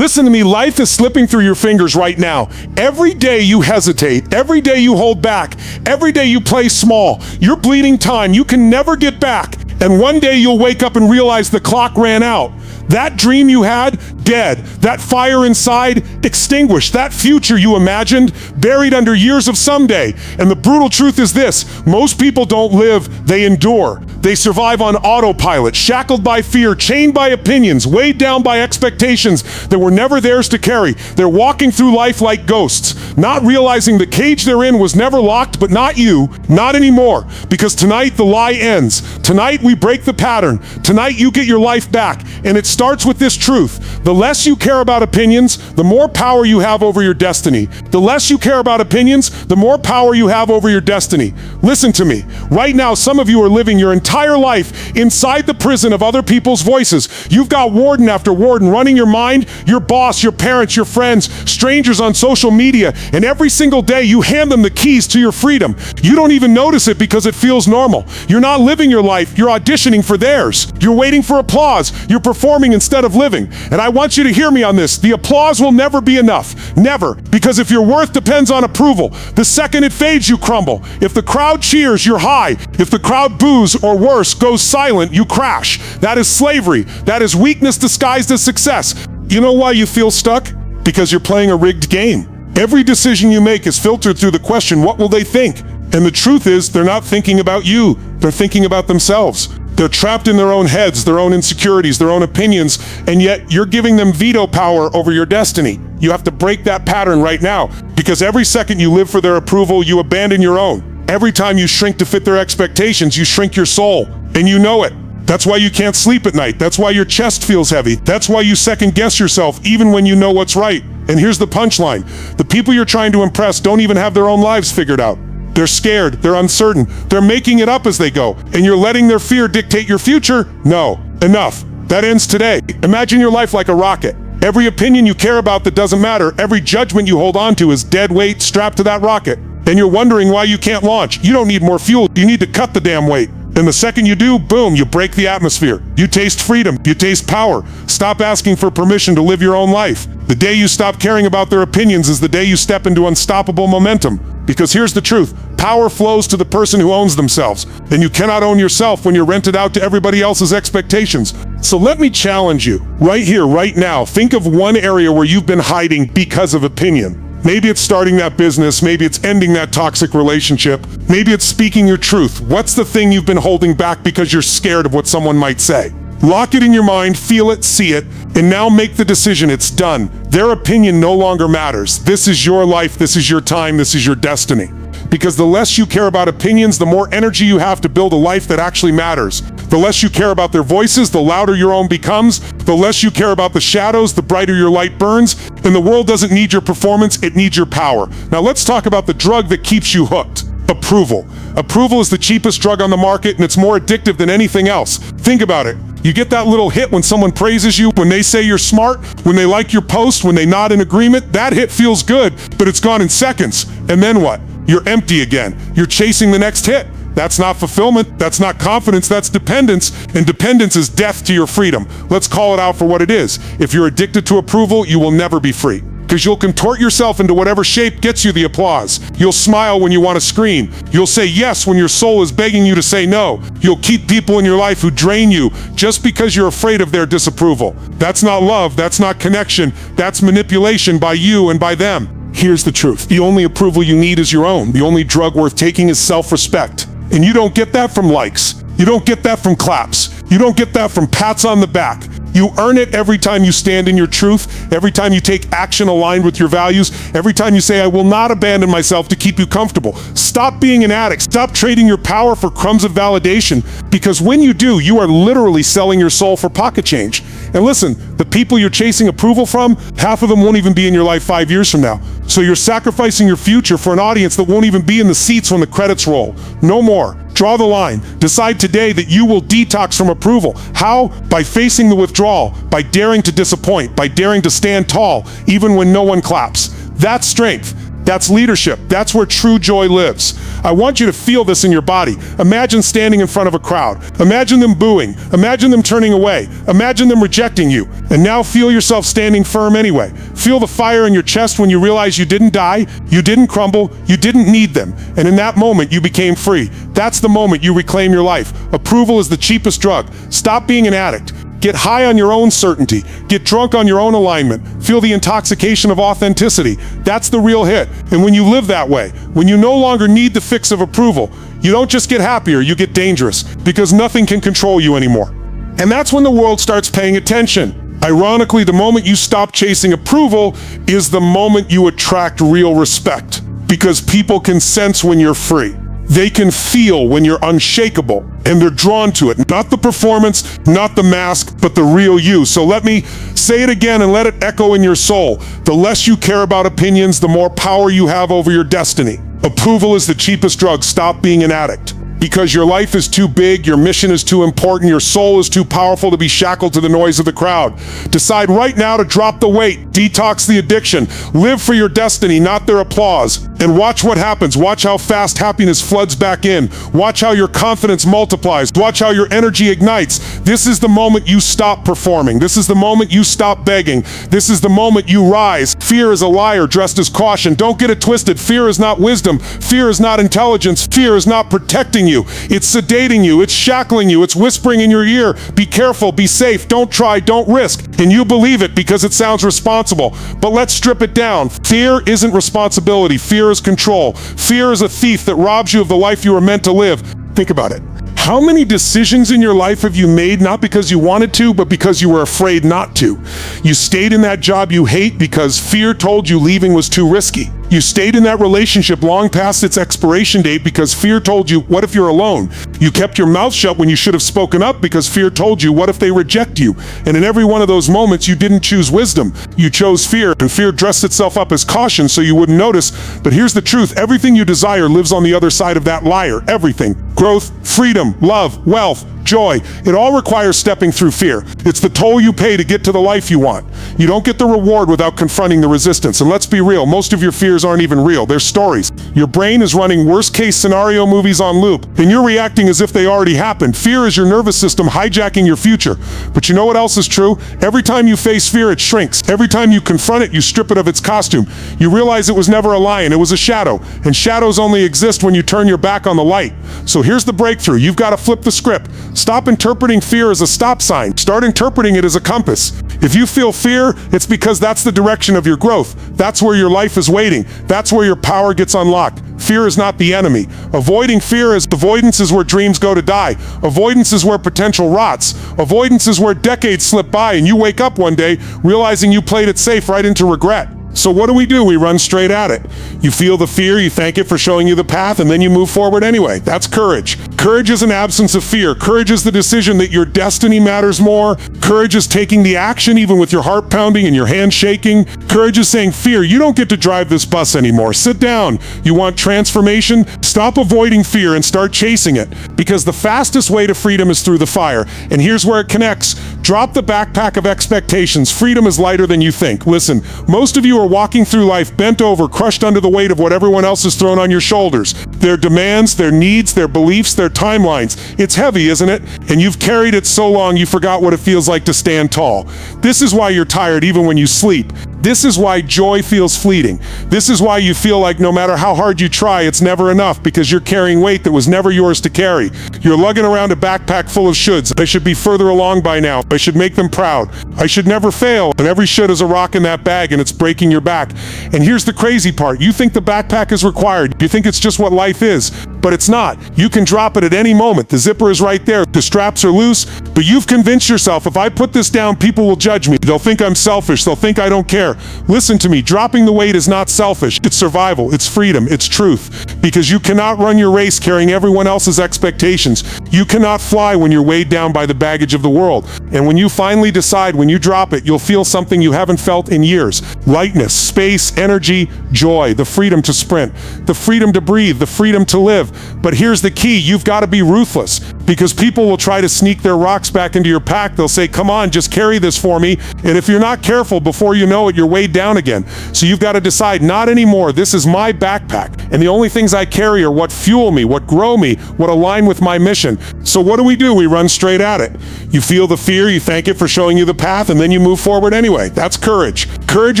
Listen to me, life is slipping through your fingers right now. Every day you hesitate, every day you hold back, every day you play small. You're bleeding time, you can never get back. And one day you'll wake up and realize the clock ran out. That dream you had, dead. That fire inside, extinguished. That future you imagined, buried under years of someday. And the brutal truth is this: most people don't live, they endure. They survive on autopilot, shackled by fear, chained by opinions, weighed down by expectations that were never theirs to carry. They're walking through life like ghosts, not realizing the cage they're in was never locked, but not you, not anymore. Because tonight the lie ends. Tonight we break the pattern. Tonight you get your life back. And it starts with this truth: the less you care about opinions, the more power you have over your destiny. The less you care about opinions, the more power you have over your destiny. Listen to me. Right now, some of you are living your entire life inside the prison of other people's voices. You've got warden after warden running your mind, your boss, your parents, your friends, strangers on social media, and every single day you hand them the keys to your freedom. You don't even notice it because it feels normal. You're not living your life, you're auditioning for theirs. You're waiting for applause, you're performing instead of living. And I want you to hear me on this. The applause will never be enough. Never. Because if your worth depends on approval, the second it fades, you crumble. If the crowd cheers, you're high. If the crowd boos, or worse, goes silent, you crash. That is slavery. That is weakness disguised as success. You know why you feel stuck? Because you're playing a rigged game. Every decision you make is filtered through the question, what will they think? And the truth is, they're not thinking about you. They're thinking about themselves. They're trapped in their own heads, their own insecurities, their own opinions, and yet you're giving them veto power over your destiny. You have to break that pattern right now, because every second you live for their approval, you abandon your own. Every time you shrink to fit their expectations, you shrink your soul, and you know it. That's why you can't sleep at night. That's why your chest feels heavy. That's why you second guess yourself even when you know what's right. And here's the punchline: the people you're trying to impress don't even have their own lives figured out. They're scared, they're uncertain, they're making it up as they go, and you're letting their fear dictate your future? No. Enough. That ends today. Imagine your life like a rocket. Every opinion you care about that doesn't matter, every judgment you hold on to is dead weight strapped to that rocket. And you're wondering why you can't launch. You don't need more fuel, you need to cut the damn weight. And the second you do, boom, you break the atmosphere. You taste freedom, you taste power. Stop asking for permission to live your own life. The day you stop caring about their opinions is the day you step into unstoppable momentum. Because here's the truth: power flows to the person who owns themselves, and you cannot own yourself when you're rented out to everybody else's expectations. So let me challenge you, right here, right now, think of one area where you've been hiding because of opinion. Maybe it's starting that business, maybe it's ending that toxic relationship, maybe it's speaking your truth. What's the thing you've been holding back because you're scared of what someone might say? Lock it in your mind, feel it, see it, and now make the decision. It's done. Their opinion no longer matters. This is your life, this is your time, this is your destiny. Because the less you care about opinions, the more energy you have to build a life that actually matters. The less you care about their voices, the louder your own becomes. The less you care about the shadows, the brighter your light burns. And the world doesn't need your performance, it needs your power. Now let's talk about the drug that keeps you hooked. Approval. Approval is the cheapest drug on the market, and it's more addictive than anything else. Think about it. You get that little hit when someone praises you, when they say you're smart, when they like your post, when they nod in agreement. That hit feels good, but it's gone in seconds. And then what? You're empty again. You're chasing the next hit. That's not fulfillment. That's not confidence. That's dependence. And dependence is death to your freedom. Let's call it out for what it is. If you're addicted to approval, you will never be free. Because you'll contort yourself into whatever shape gets you the applause. You'll smile when you want to scream. You'll say yes when your soul is begging you to say no. You'll keep people in your life who drain you just because you're afraid of their disapproval. That's not love. That's not connection. That's manipulation by you and by them. Here's the truth. The only approval you need is your own. The only drug worth taking is self-respect. And you don't get that from likes. You don't get that from claps. You don't get that from pats on the back. You earn it every time you stand in your truth, every time you take action aligned with your values, every time you say, I will not abandon myself to keep you comfortable. Stop being an addict. Stop trading your power for crumbs of validation, because when you do, you are literally selling your soul for pocket change. And listen, the people you're chasing approval from, half of them won't even be in your life 5 years from now. So you're sacrificing your future for an audience that won't even be in the seats when the credits roll. No more. Draw the line. Decide today that you will detox from approval. How? By facing the withdrawal, by daring to disappoint, by daring to stand tall, even when no one claps. That's strength. That's leadership. That's where true joy lives. I want you to feel this in your body. Imagine standing in front of a crowd. Imagine them booing. Imagine them turning away. Imagine them rejecting you. And now feel yourself standing firm anyway. Feel the fire in your chest when you realize you didn't die, you didn't crumble, you didn't need them. And in that moment, you became free. That's the moment you reclaim your life. Approval is the cheapest drug. Stop being an addict. Get high on your own certainty. Get drunk on your own alignment. Feel the intoxication of authenticity. That's the real hit. And when you live that way, when you no longer need the fix of approval, you don't just get happier, you get dangerous, because nothing can control you anymore. And that's when the world starts paying attention. Ironically, the moment you stop chasing approval is the moment you attract real respect, because people can sense when you're free. They can feel when you're unshakable, and they're drawn to it. Not the performance, not the mask, but the real you. So let me say it again and let it echo in your soul. The less you care about opinions, the more power you have over your destiny. Approval is the cheapest drug. Stop being an addict. Because your life is too big, your mission is too important, your soul is too powerful to be shackled to the noise of the crowd. Decide right now to drop the weight, detox the addiction, live for your destiny, not their applause. And watch what happens. Watch how fast happiness floods back in. Watch how your confidence multiplies. Watch how your energy ignites. This is the moment you stop performing. This is the moment you stop begging. This is the moment you rise. Fear is a liar dressed as caution. Don't get it twisted. Fear is not wisdom. Fear is not intelligence. Fear is not protecting you. It's sedating you. It's shackling you. It's whispering in your ear. Be careful. Be safe. Don't try. Don't risk. And you believe it because it sounds responsible. But let's strip it down. Fear isn't responsibility. Fear is control. Fear is a thief that robs you of the life you were meant to live. Think about it. How many decisions in your life have you made not because you wanted to, but because you were afraid not to? You stayed in that job you hate because fear told you leaving was too risky. You stayed in that relationship long past its expiration date because fear told you, what if you're alone? You kept your mouth shut when you should have spoken up because fear told you, what if they reject you? And in every one of those moments, you didn't choose wisdom. You chose fear, and fear dressed itself up as caution so you wouldn't notice. But here's the truth. Everything you desire lives on the other side of that liar. Everything. Growth, freedom, love, wealth, joy. It all requires stepping through fear. It's the toll you pay to get to the life you want. You don't get the reward without confronting the resistance. And let's be real, most of your fears aren't even real. They're stories. Your brain is running worst-case scenario movies on loop, and you're reacting as if they already happened. Fear is your nervous system hijacking your future. But you know what else is true? Every time you face fear, it shrinks. Every time you confront it, you strip it of its costume. You realize it was never a lion, it was a shadow. And shadows only exist when you turn your back on the light. So here's the breakthrough. You've got to flip the script. Stop interpreting fear as a stop sign. Start interpreting it as a compass. If you feel fear, it's because that's the direction of your growth. That's where your life is waiting. That's where your power gets unlocked. Fear is not the enemy. Avoiding fear is avoidance is where dreams go to die. Avoidance is where potential rots. Avoidance is where decades slip by and you wake up one day realizing you played it safe right into regret. So what do? We run straight at it. You feel the fear, you thank it for showing you the path, and then you move forward anyway. That's courage. Courage is an absence of fear. Courage is the decision that your destiny matters more. Courage is taking the action even with your heart pounding and your hand shaking. Courage is saying, fear, you don't get to drive this bus anymore. Sit down. You want transformation? Stop avoiding fear and start chasing it. Because the fastest way to freedom is through the fire. And here's where it connects. Drop the backpack of expectations. Freedom is lighter than you think. Listen, most of you are walking through life bent over, crushed under the weight of what everyone else has thrown on your shoulders. Their demands, their needs, their beliefs, their timelines. It's heavy, isn't it? And you've carried it so long you forgot what it feels like to stand tall. This is why you're tired even when you sleep. This is why joy feels fleeting. This is why you feel like no matter how hard you try, it's never enough because you're carrying weight that was never yours to carry. You're lugging around a backpack full of shoulds. I should be further along by now. I should make them proud. I should never fail. And every should is a rock in that bag and it's breaking your back. And here's the crazy part. You think the backpack is required. You think it's just what life is. But it's not. You can drop it at any moment. The zipper is right there. The straps are loose. But you've convinced yourself, if I put this down, people will judge me. They'll think I'm selfish. They'll think I don't care. Listen to me. Dropping the weight is not selfish. It's survival. It's freedom. It's truth. Because you cannot run your race carrying everyone else's expectations. You cannot fly when you're weighed down by the baggage of the world. And when you finally decide, when you drop it, you'll feel something you haven't felt in years. Lightness, space, energy, joy, the freedom to sprint, the freedom to breathe, the freedom to live. live. But here's the key, you've got to be ruthless, because people will try to sneak their rocks back into your pack. They'll say, come on, just carry this for me. And if you're not careful, before you know it, you're weighed down again. So you've got to decide, not anymore. This is my backpack. And the only things I carry are what fuel me, what grow me, what align with my mission. So what do? We run straight at it. You feel the fear, you thank it for showing you the path, and then you move forward anyway. That's courage. Courage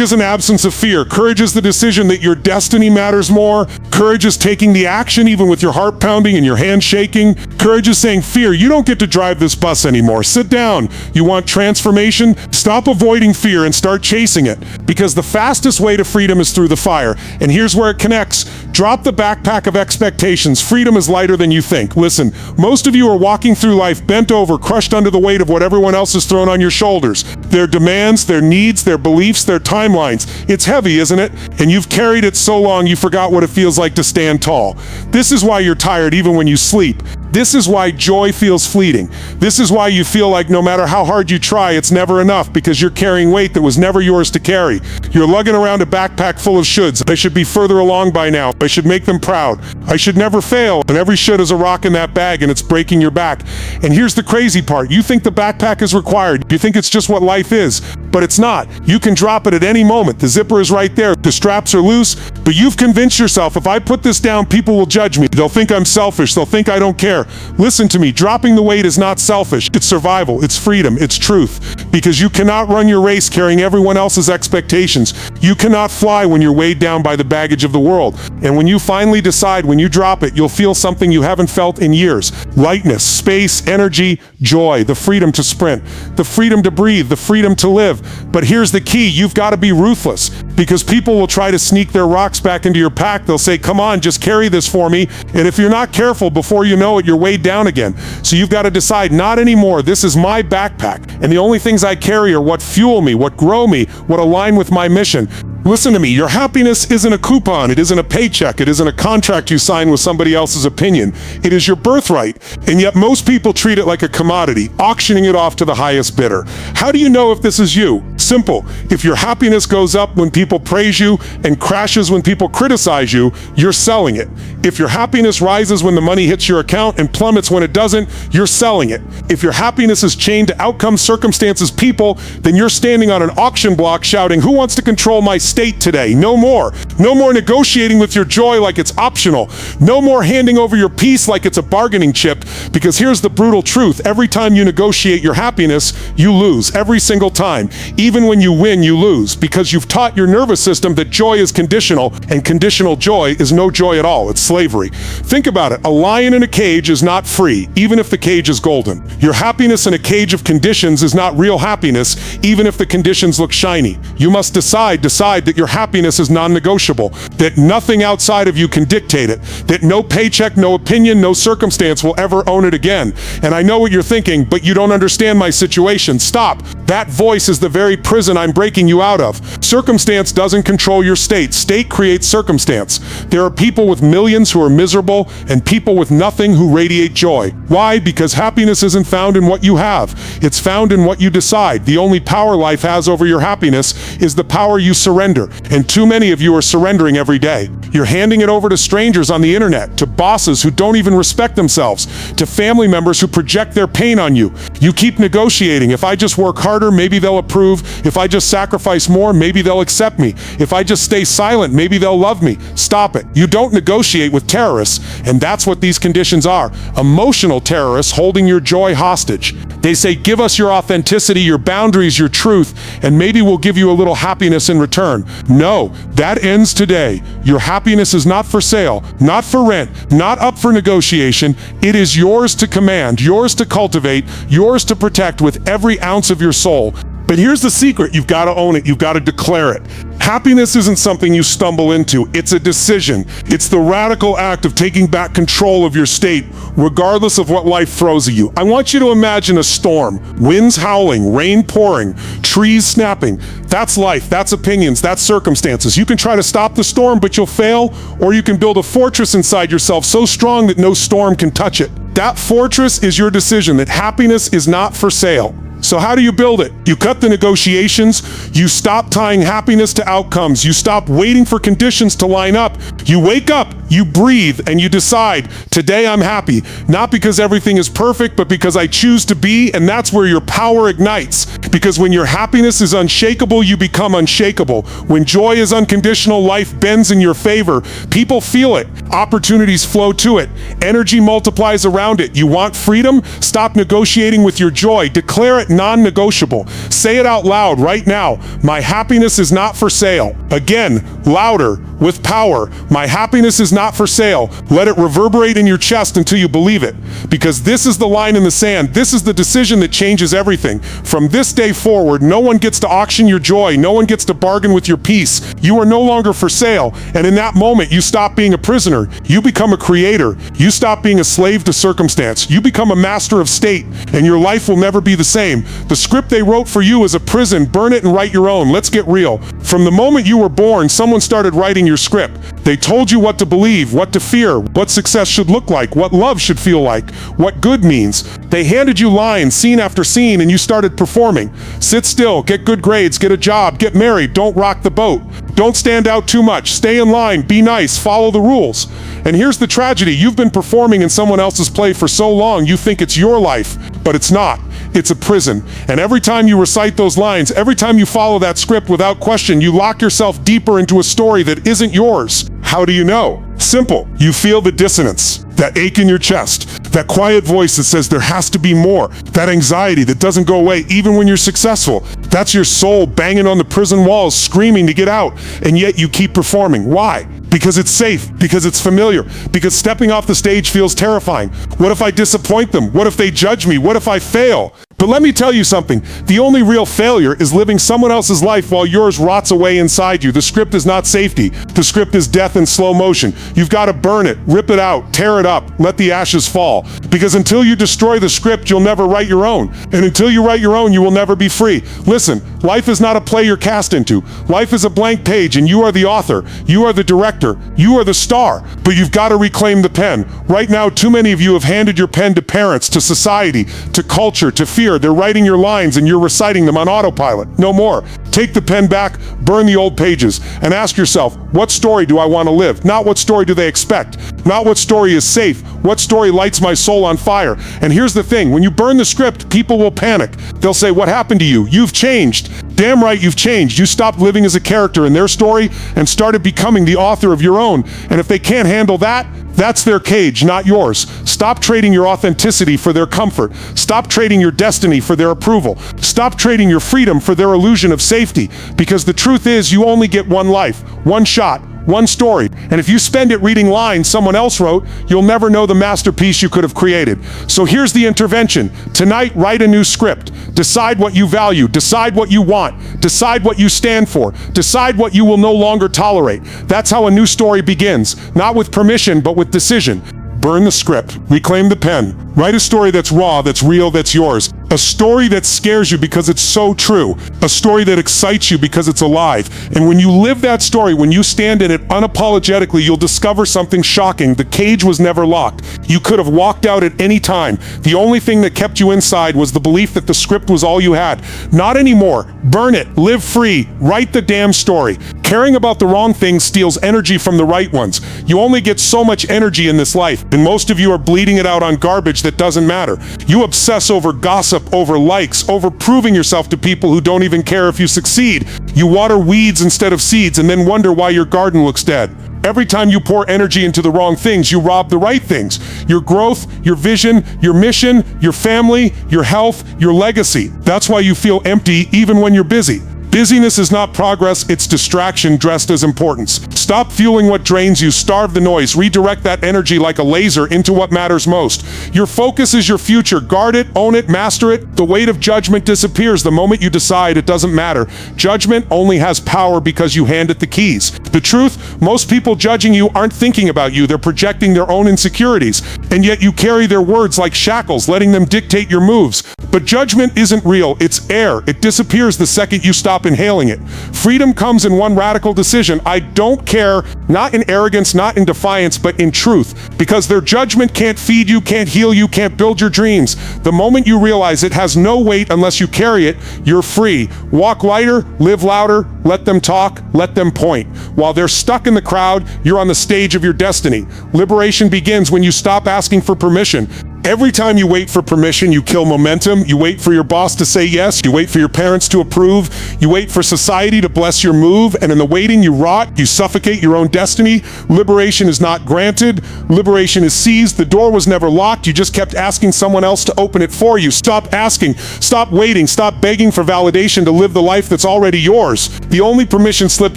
is an absence of fear. Courage is the decision that your destiny matters more. Courage is taking the action even with your heart pounding and your hand shaking. Courage is saying, fear, you don't get to drive this bus anymore. Sit down. You want transformation? Stop avoiding fear and start chasing it. Because the fastest way to freedom is through the fire. And here's where it connects. Drop the backpack of expectations. Freedom is lighter than you think. Listen, most of you are walking through life bent over, crushed under the weight of what everyone else has thrown on your shoulders. Their demands, their needs, their beliefs, their timelines. It's heavy, isn't it? And you've carried it so long you forgot what it feels like to stand tall. This is why you're tired even when you sleep. This is why joy feels fleeting. This is why you feel like no matter how hard you try, it's never enough, because you're carrying weight that was never yours to carry. You're lugging around a backpack full of shoulds. I should be further along by now. I should make them proud. I should never fail. And every should is a rock in that bag, and it's breaking your back. And here's the crazy part. You think the backpack is required. You think it's just what life is. But it's not. You can drop it at any moment. The zipper is right there. The straps are loose. But you've convinced yourself, if I put this down, people will judge me. They'll think I'm selfish. They'll think I don't care. Listen to me. Dropping the weight is not selfish. It's survival. It's freedom. It's truth. Because you cannot run your race carrying everyone else's expectations. You cannot fly when you're weighed down by the baggage of the world. And when you finally decide, when you drop it, you'll feel something you haven't felt in years. Lightness, space, energy, joy, the freedom to sprint, the freedom to breathe, the freedom to live. But here's the key. You've got to be ruthless, because people will try to sneak their rocks back into your pack. They'll say, come on, just carry this for me. And if you're not careful, before you know it, you're weighed down again. So you've got to decide, not anymore. This is my backpack. And the only things I carry are what fuel me, what grow me, what align with my mission. Listen to me, your happiness isn't a coupon, it isn't a paycheck, it isn't a contract you sign with somebody else's opinion. It is your birthright, and yet most people treat it like a commodity, auctioning it off to the highest bidder. How do you know if this is you? Simple. If your happiness goes up when people praise you and crashes when people criticize you, you're selling it. If your happiness rises when the money hits your account and plummets when it doesn't, you're selling it. If your happiness is chained to outcomes, circumstances, people, then you're standing on an auction block shouting, who wants to control my state today? No more. No more negotiating with your joy like it's optional. No more handing over your peace like it's a bargaining chip, because here's the brutal truth. Every time you negotiate your happiness, you lose. Every single time. Even when you win, you lose, because you've taught your nervous system that joy is conditional, and conditional joy is no joy at all. It's slavery. Think about it. A lion in a cage is not free, even if the cage is golden. Your happiness in a cage of conditions is not real happiness, even if the conditions look shiny. You must decide that your happiness is non-negotiable, that nothing outside of you can dictate it, that no paycheck, no opinion, no circumstance will ever own it again. And I know what you're thinking, but you don't understand my situation. Stop. That voice is the very prison I'm breaking you out of. Circumstance doesn't control your state. State creates circumstance. There are people with millions who are miserable, and people with nothing who radiate joy. Why? Because happiness isn't found in what you have. It's found in what you decide. The only power life has over your happiness is the power you surrender. And too many of you are surrendering every day. You're handing it over to strangers on the internet, to bosses who don't even respect themselves, to family members who project their pain on you. You keep negotiating. If I just work harder, maybe they'll approve. If I just sacrifice more, maybe they'll accept me. If I just stay silent, maybe they'll love me. Stop it. You don't negotiate with terrorists, and that's what these conditions are. Emotional terrorists holding your joy hostage. They say, give us your authenticity, your boundaries, your truth, and maybe we'll give you a little happiness in return. No, that ends today. Your happiness is not for sale, not for rent, not up for negotiation. It is yours to command, yours to cultivate, yours to protect with every ounce of your soul. But here's the secret. You've got to own it. You've got to declare it. Happiness isn't something you stumble into. It's a decision. It's the radical act of taking back control of your state, regardless of what life throws at you. I want you to imagine a storm, winds howling, rain pouring, trees snapping. That's life. That's opinions. That's circumstances. You can try to stop the storm, but you'll fail, or you can build a fortress inside yourself so strong that no storm can touch it. That fortress is your decision that happiness is not for sale. So how do you build it? You cut the negotiations, you stop tying happiness to outcomes, you stop waiting for conditions to line up, you wake up You breathe and you decide, today I'm happy, not because everything is perfect, but because I choose to be, and that's where your power ignites. Because when your happiness is unshakable, you become unshakable. When joy is unconditional, life bends in your favor. People feel it. Opportunities flow to it. Energy multiplies around it. You want freedom? Stop negotiating with your joy. Declare it non-negotiable. Say it out loud right now. My happiness is not for sale. Again, louder, with power. My happiness is not for sale. Let it reverberate in your chest until you believe it. Because this is the line in the sand. This is the decision that changes everything. From this day forward, no one gets to auction your joy. No one gets to bargain with your peace. You are no longer for sale. And in that moment, you stop being a prisoner. You become a creator. You stop being a slave to circumstance. You become a master of state, and your life will never be the same. The script they wrote for you is a prison. Burn it and write your own. Let's get real. From the moment you were born, someone started writing your script. They told you what to believe, what to fear, what success should look like, what love should feel like, what good means. They handed you lines, scene after scene, and you started performing. Sit still, get good grades, get a job, get married, don't rock the boat. Don't stand out too much, stay in line, be nice, follow the rules. And here's the tragedy, you've been performing in someone else's play for so long you think it's your life, but it's not. It's a prison. And every time you recite those lines, every time you follow that script without question, you lock yourself deeper into a story that isn't yours. How do you know? Simple. You feel the dissonance, that ache in your chest, that quiet voice that says there has to be more, that anxiety that doesn't go away even when you're successful. That's your soul banging on the prison walls, screaming to get out, and yet you keep performing. Why? Because it's safe, because it's familiar, because stepping off the stage feels terrifying. What if I disappoint them? What if they judge me? What if I fail? But let me tell you something, the only real failure is living someone else's life while yours rots away inside you. The script is not safety. The script is death in slow motion. You've got to burn it, rip it out, tear it up, let the ashes fall. Because until you destroy the script, you'll never write your own. And until you write your own, you will never be free. Listen, life is not a play you're cast into. Life is a blank page, and you are the author. You are the director. You are the star. But you've got to reclaim the pen. Right now, too many of you have handed your pen to parents, to society, to culture, to fear. They're writing your lines and you're reciting them on autopilot. No more. Take the pen back, burn the old pages, and ask yourself, what story do I want to live? Not what story do they expect? Not what story is safe? What story lights my soul on fire? And here's the thing, when you burn the script, people will panic. They'll say, what happened to you? You've changed. Damn right you've changed. You stopped living as a character in their story and started becoming the author of your own. And if they can't handle that, that's their cage, not yours. Stop trading your authenticity for their comfort. Stop trading your destiny for their approval. Stop trading your freedom for their illusion of safety. Because the truth is, you only get one life, one shot, one story. And if you spend it reading lines someone else wrote, you'll never know the masterpiece you could have created. So here's the intervention. Tonight, write a new script. Decide what you value. Decide what you want. Decide what you stand for. Decide what you will no longer tolerate. That's how a new story begins. Not with permission, but with decision. Burn the script. Reclaim the pen. Write a story that's raw, that's real, that's yours. A story that scares you because it's so true. A story that excites you because it's alive. And when you live that story, when you stand in it unapologetically, you'll discover something shocking. The cage was never locked. You could have walked out at any time. The only thing that kept you inside was the belief that the script was all you had. Not anymore. Burn it. Live free. Write the damn story. Caring about the wrong things steals energy from the right ones. You only get so much energy in this life, and most of you are bleeding it out on garbage that doesn't matter. You obsess over gossip, over likes, over proving yourself to people who don't even care if you succeed. You water weeds instead of seeds and then wonder why your garden looks dead. Every time you pour energy into the wrong things, you rob the right things. Your growth, your vision, your mission, your family, your health, your legacy. That's why you feel empty even when you're busy. Busyness is not progress, it's distraction dressed as importance. Stop fueling what drains you, starve the noise, redirect that energy like a laser into what matters most. Your focus is your future. Guard it, own it, master it. The weight of judgment disappears the moment you decide it doesn't matter. Judgment only has power because you hand it the keys. The truth, most people judging you aren't thinking about you, they're projecting their own insecurities. And yet you carry their words like shackles, letting them dictate your moves. But judgment isn't real, it's air. It disappears the second you stop inhaling it. Freedom comes in one radical decision. I don't care care, not in arrogance, not in defiance, but in truth. Because their judgment can't feed you, can't heal you, can't build your dreams. The moment you realize it has no weight unless you carry it, you're free. Walk lighter, live louder, let them talk, let them point. While they're stuck in the crowd, you're on the stage of your destiny. Liberation begins when you stop asking for permission. Every time you wait for permission, you kill momentum. You wait for your boss to say yes. You wait for your parents to approve. You wait for society to bless your move. And in the waiting, you rot. You suffocate your own destiny. Liberation is not granted. Liberation is seized. The door was never locked. You just kept asking someone else to open it for you. Stop asking. Stop waiting. Stop begging for validation to live the life that's already yours. The only permission slip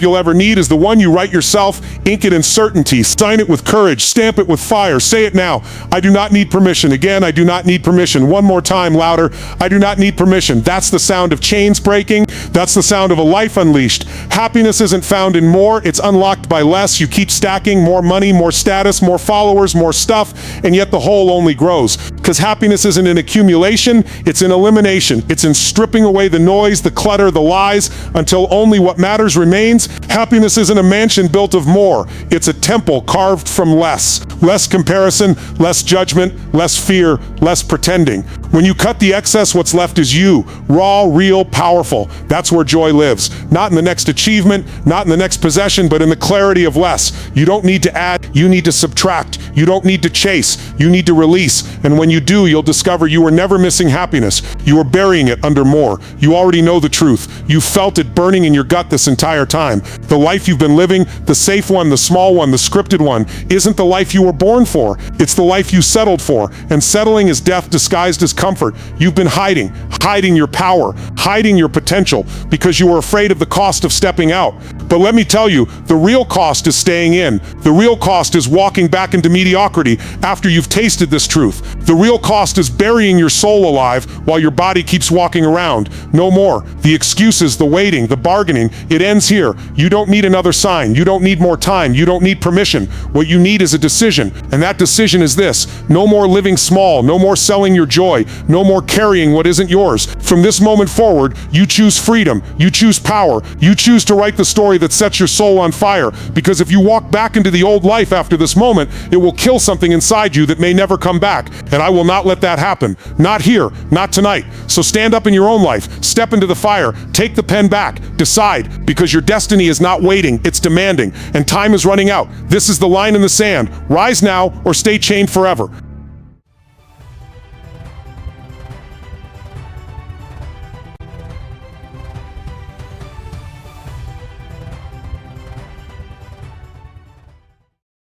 you'll ever need is the one you write yourself. Ink it in certainty. Sign it with courage. Stamp it with fire. Say it now. I do not need permission. Again, I do not need permission. One more time, louder. I do not need permission. That's the sound of chains breaking. That's the sound of a life unleashed. Happiness isn't found in more. It's unlocked by less. You keep stacking more money, more status, more followers, more stuff, and yet the hole only grows. Because happiness isn't in accumulation. It's in elimination. It's in stripping away the noise, the clutter, the lies, until only what matters remains. Happiness isn't a mansion built of more. It's a temple carved from less. Less comparison, less judgment, less fear, less pretending. When you cut the excess, what's left is you, raw, real, powerful. That's where joy lives. Not in the next achievement, not in the next possession, but in the clarity of less. You don't need to add, you need to subtract. You don't need to chase, you need to release. And when you do, you'll discover you were never missing happiness. You were burying it under more. You already know the truth. You felt it burning in your gut this entire time. The life you've been living, the safe one, the small one, the scripted one, isn't the life you were born for. It's the life you settled for. And settling is death disguised as comfort. You've been hiding your power, hiding your potential, because you were afraid of the cost of stepping out. But let me tell you, the real cost is staying in. The real cost is walking back into mediocrity after you've tasted this truth. The real cost is burying your soul alive while your body keeps walking around. No more. The excuses, the waiting, the bargaining, it ends here. You don't need another sign. You don't need more time. You don't need permission. What you need is a decision. And that decision is this: no more living small. No more selling your joy. No more carrying what isn't yours. From this moment forward, you choose freedom. You choose power. You choose to write the story that sets your soul on fire. Because if you walk back into the old life after this moment, it will kill something inside you that may never come back. And I will not let that happen. Not here. Not tonight. So stand up in your own life. Step into the fire. Take the pen back. Decide. Because your destiny is not waiting. It's demanding. And time is running out. This is the line in the sand. Rise now or stay chained forever.